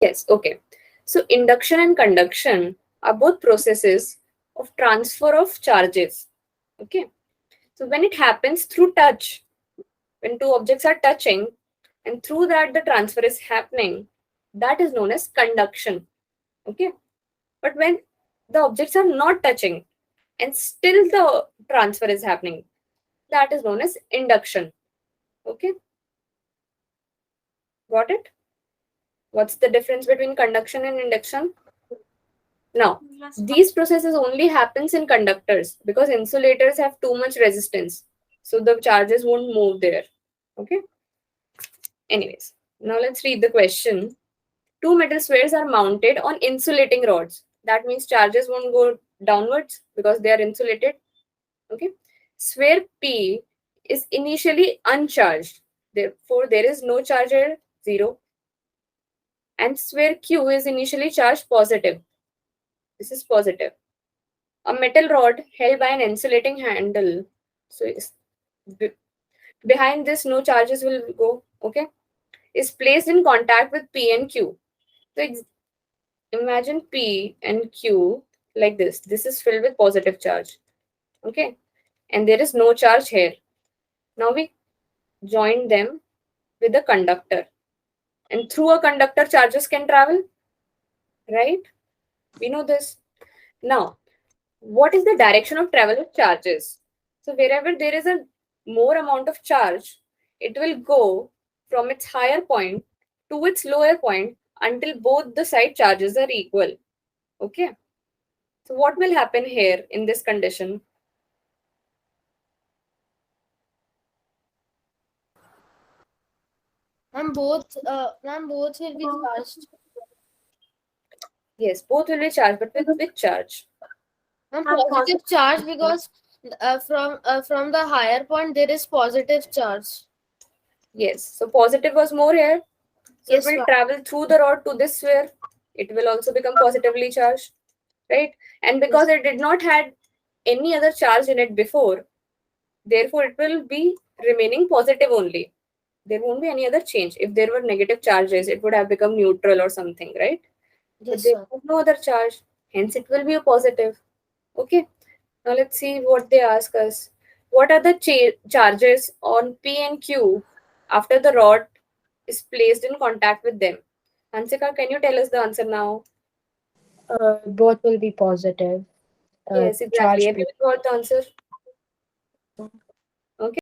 Yes, okay. So induction and conduction are both processes of transfer of charges. Okay. So when it happens through touch, when two objects are touching and through that the transfer is happening, that is known as conduction. Okay. But when the objects are not touching and still the transfer is happening, that is known as induction. Okay. Got it? What's the difference between conduction and induction? Now, these processes only happens in conductors because insulators have too much resistance. So the charges won't move there. Okay. Anyways, now let's read the question. Two metal spheres are mounted on insulating rods. That means charges won't go downwards because they are insulated. Okay. Sphere P is initially uncharged. Therefore, there is no charge here, 0. And sphere Q is initially charged positive. This is positive. A metal rod held by an insulating handle. So behind this, no charges will go. Okay. Is placed in contact with P and Q. So imagine P and Q like this. This is filled with positive charge. Okay. And there is no charge here. Now we join them with a conductor. And through a conductor, charges can travel. Right? We know this. Now, what is the direction of travel of charges? So wherever there is a more amount of charge, it will go from its higher point to its lower point until both the side charges are equal. Okay. So what will happen here in this condition? Both will be charged. Yes, both will be charged, but with which charge? Positive charge, because from the higher point there is positive charge. Yes, so positive was more here. So Yes, it will ma'am. travel through the rod to this sphere. It will also become positively charged, right? And because it did not had any other charge in it before, therefore it will be remaining positive only. There won't be any other change. If there were negative charges, it would have become neutral or something, right? But Yes, there sir. is no other charge. Hence, it will be a positive. Okay. Now let's see what they ask us. What are the charges on P and Q after the rod is placed in contact with them? Hansika, can you tell us the answer now? Both will be positive. Yes, exactly. Charge P. Everyone got the answer.